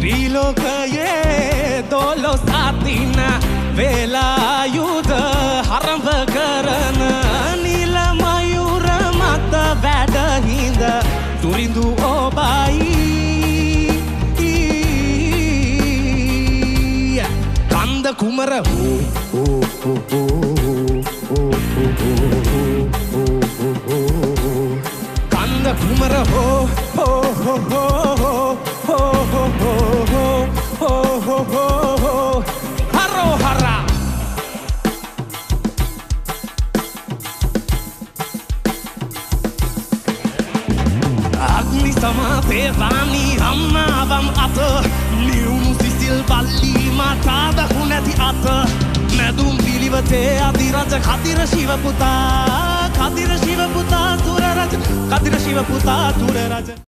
ත්‍රිලෝකයේ දොළොස් අතින වේලා යුද හරඹ කරන නිල මයුර මත වැඩ හිඳ තුරිඳු ඔබයි කන්ද කුමර කන්ද කුමර හරෝ හරා අග්නි සමාතේ රාණි අම්මාවම් අත නිවුණු සිසිල් බල්ලි මතාද හුනැති අත නැදුම් පිළිවතේ අධිරජ කදිර ශිව පුතා තුර රජ කදිර ශිව පුතා තුර රජ